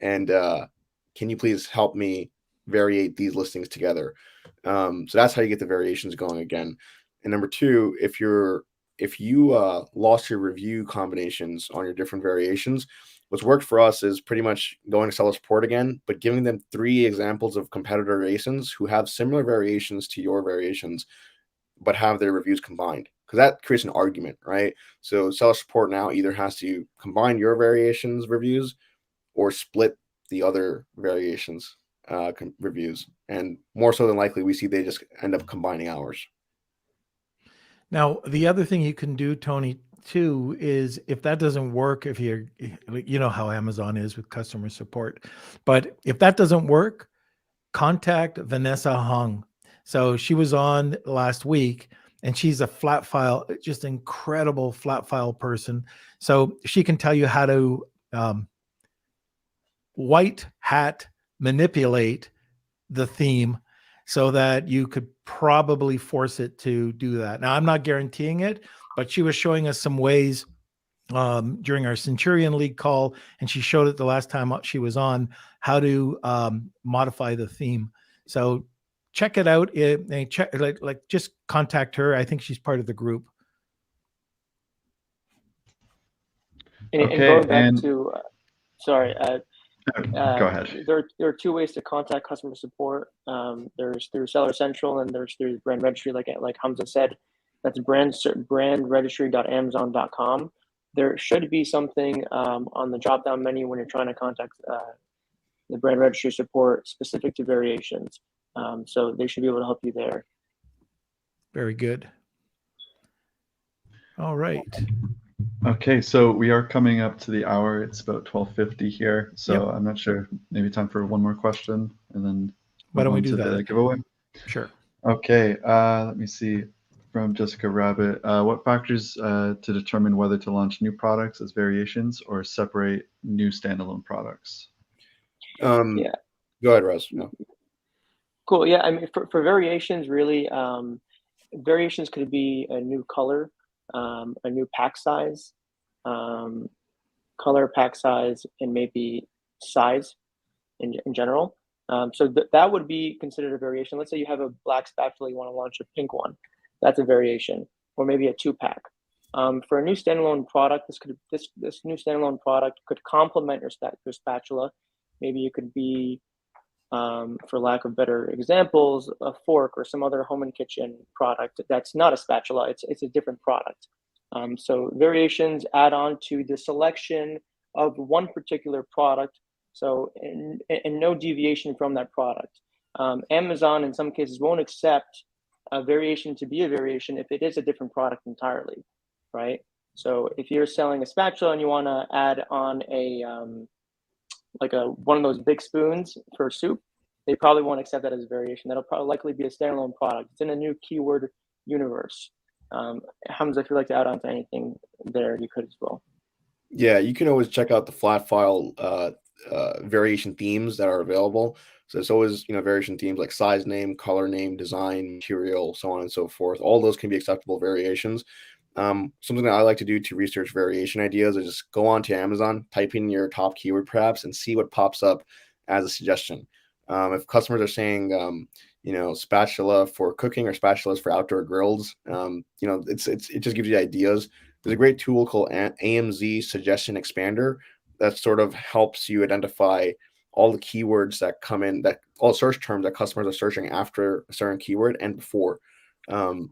and can you please help me variate these listings together? So that's how you get the variations going again. And number 2, if you lost your review combinations on your different variations, what's worked for us is pretty much going to seller support again, but giving them 3 examples of competitor ASINs who have similar variations to your variations, but have their reviews combined, because that creates an argument, right? So seller support now either has to combine your variations reviews or split the other variations reviews, and more so than likely we see they just end up combining ours. Now, the other thing you can do, Tony, too, is if that doesn't work, if you know how Amazon is with customer support, but if that doesn't work, contact Vanessa Hung. So she was on last week, and she's a flat file, just incredible flat file person. So she can tell you how to white hat manipulate the theme so that you could probably force it to do that. Now, I'm not guaranteeing it, but she was showing us some ways during our Centurion League call, and she showed it the last time she was on, how to modify the theme. So check it out. Just contact her. I think she's part of the group. And going back to, sorry, Go ahead. There are two ways to contact customer support. There's through Seller Central, and there's through brand registry, like Hamza said. That's brandregistry.amazon.com. There should be something on the drop-down menu when you're trying to contact the brand registry support specific to variations. So they should be able to help you there. Very good. All right. Okay, so we are coming up to the hour. It's about 12:50 here. So Yep. I'm not sure, maybe time for one more question and then Why don't we move do on to that? the giveaway. Sure. Okay, let me see. From Jessica Rabbit, what factors to determine whether to launch new products as variations or separate new standalone products? Yeah. Go ahead, Russ. No. Cool. Yeah. I mean, for variations, really, variations could be a new color, a new pack size, color, pack size, and maybe size in general. So that would be considered a variation. Let's say you have a black spatula, you want to launch a pink one. That's a variation, or maybe a 2-pack. For a new standalone product, this new standalone product could complement your spatula. Maybe it could be, for lack of better examples, a fork or some other home and kitchen product that's not a spatula. It's a different product. So variations add on to the selection of one particular product. So and no deviation from that product. Amazon in some cases won't accept a variation to be a variation if it is a different product entirely, right? So if you're selling a spatula and you want to add on a one of those big spoons for soup, they probably won't accept that as a variation. That'll probably likely be a standalone product. It's in a new keyword universe. Hamza, if you'd like to add on to anything there, you could as well. Yeah, you can always check out the flat file variation themes that are available. So it's always, variation themes like size name, color name, design, material, so on and so forth. All those can be acceptable variations. Something that I like to do to research variation ideas is just go on to Amazon, type in your top keyword perhaps, and see what pops up as a suggestion. If customers are saying, spatula for cooking or spatulas for outdoor grills, it just gives you ideas. There's a great tool called AMZ Suggestion Expander that sort of helps you identify all the keywords that come in, that all search terms that customers are searching after a certain keyword and before. So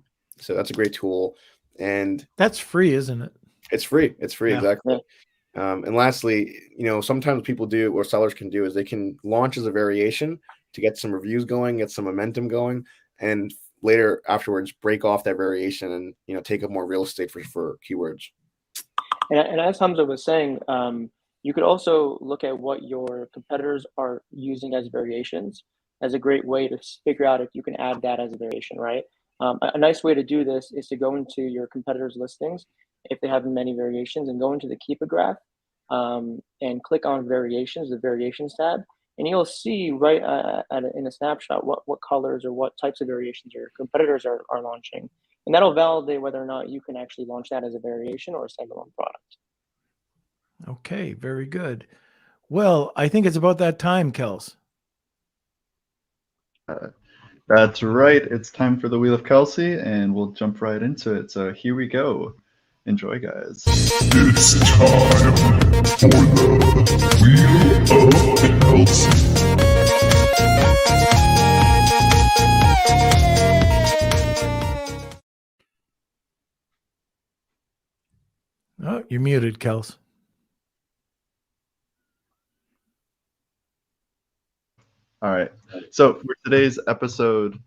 that's a great tool. And that's free, isn't it? It's free. It's free. Yeah. Exactly. And lastly, sometimes people do, or sellers can do, is they can launch as a variation to get some reviews going, get some momentum going, and later afterwards break off that variation and take up more real estate for keywords. And as Hamza was saying, you could also look at what your competitors are using as variations as a great way to figure out if you can add that as a variation, right? A nice way to do this is to go into your competitors' listings if they have many variations, and go into the Keep a Graph and click on variations, the variations tab, and you'll see right in a snapshot what colors or what types of variations your competitors are launching. And that'll validate whether or not you can actually launch that as a variation or a standalone product. Okay, very good. Well, I think it's about that time, Kels. That's right. It's time for the Wheel of Kelsey, and we'll jump right into it. So here we go. Enjoy, guys. It's time for the Wheel of Kelsey. Oh, you're muted, Kels. All right. So for today's episode,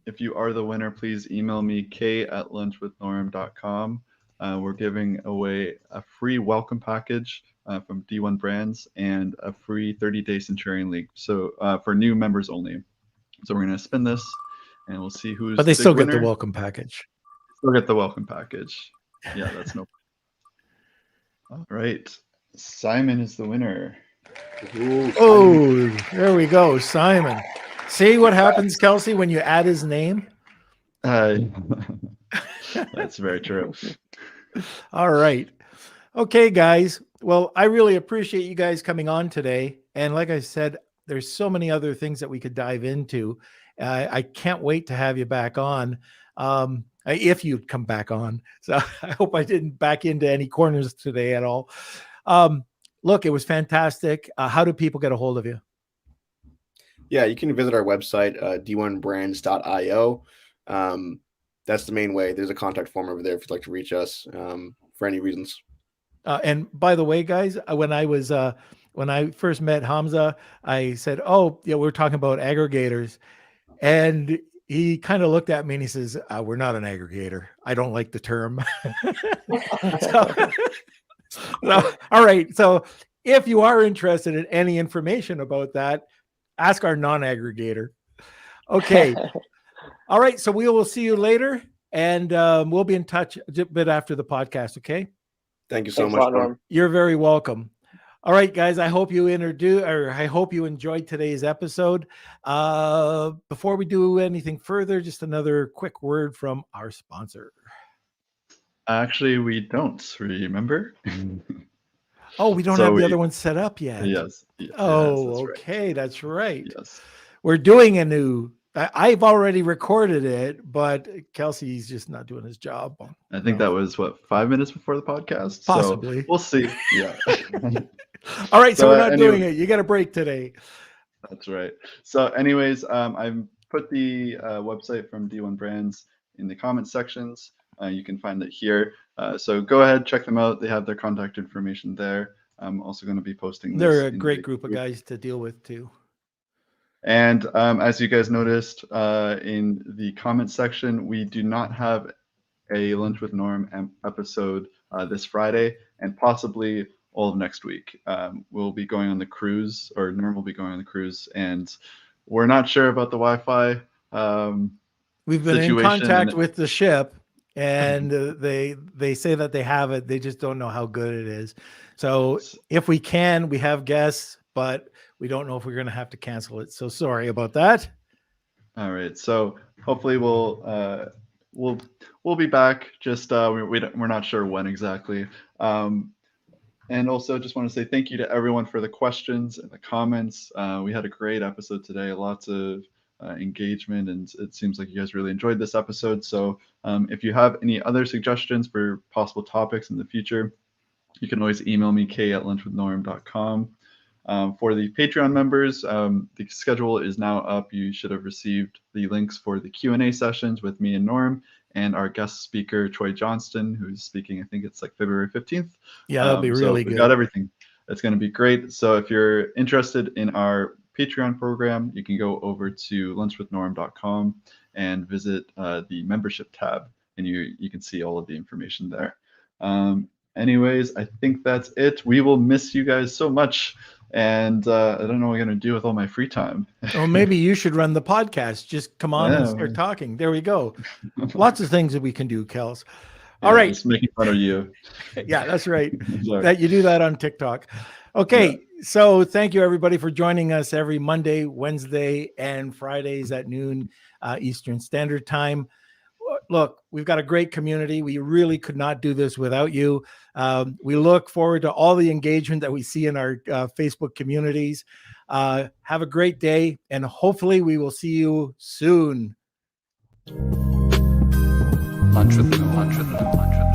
if you are the winner, please email me k@lunchwithnorm.com. We're giving away a free welcome package from D1 Brands and a free 30-day Centurion League. So for new members only. So we're going to spin this, and we'll see who's. But they the still winner. get the welcome package. Still get the welcome package. Yeah, that's no problem. All right. Simon is the winner. Ooh, Oh, there we go, Simon. See what happens, Kelsey, when you add his name? That's very true. All right. Okay, guys. Well, I really appreciate you guys coming on today. And like I said, there's so many other things that we could dive into. I can't wait to have you back on. If you'd come back on. So I hope I didn't back into any corners today at all. look, it was fantastic. How do people get a hold of you? Yeah, you can visit our website, d1brands.io. That's the main way. There's a contact form over there if you'd like to reach us for any reasons. And by the way, guys, when I first met Hamza, I said, "Oh, yeah, we're talking about aggregators," and he kind of looked at me and he says, "We're not an aggregator. I don't like the term." So, all right. So, if you are interested in any information about that, ask our non-aggregator. Okay. All right. So we will see you later, and we'll be in touch a bit after the podcast. Okay. Thank you so Thanks a much, lot, Norm. Norm. You're very welcome. All right, guys. I hope you enjoyed today's episode. Before we do anything further, just another quick word from our sponsor. Actually, we don't remember. Oh, we don't So have the we- other one set up yet. Yes. Oh, that's right. okay. That's right. Yes. We're doing a new. I've already recorded it, but Kelsey's just not doing his job. I think that was 5 minutes before the podcast. Possibly. So we'll see. Yeah. All right, so we're not anyway, doing it. You got a break today. That's right. So, anyways, I've put the website from D1 Brands in the comment sections. You can find it here. So go ahead, check them out. They have their contact information there. I'm also going to be posting. They're a in great the group of guys to deal with too. And as you guys noticed in the comment section, we do not have a Lunch with Norm episode this Friday, and possibly all of next week. We'll be going on the cruise, or Norm will be going on the cruise, and we're not sure about the Wi-Fi. We've been in situation contact and- with the ship, and they say that they have it. They just don't know how good it is. So if we can, we have guests, but we don't know if we're going to have to cancel it. So sorry about that. All right. So hopefully we'll be back. Just we're not sure when exactly. And also just want to say thank you to everyone for the questions and the comments. We had a great episode today. Lots of engagement, and it seems like you guys really enjoyed this episode. So if you have any other suggestions for possible topics in the future, you can always email me, k@lunchwithnorm.com. For the Patreon members, the schedule is now up. You should have received the links for the Q&A sessions with me and Norm, and our guest speaker, Troy Johnston, who's speaking, I think it's like February 15th. Yeah, that'll be really so good. We got everything. It's going to be great. So if you're interested in our Patreon program, you can go over to lunchwithnorm.com and visit the membership tab, and you can see all of the information there. Anyways, I think that's it. We will miss you guys so much. And I don't know what I'm going to do with all my free time. Well, maybe you should run the podcast. Just come on and Yeah. start talking. There we go. Lots of things that we can do, Kels. All right. Just making fun of you. Yeah, that's right. Sorry. That you do that on TikTok. Okay. So thank you everybody for joining us every Monday, Wednesday, and Fridays at noon Eastern Standard Time. Look, we've got a great community. We really could not do this without you. We look forward to all the engagement that we see in our Facebook communities. Have a great day, and hopefully we will see you soon. Lunch with Norm.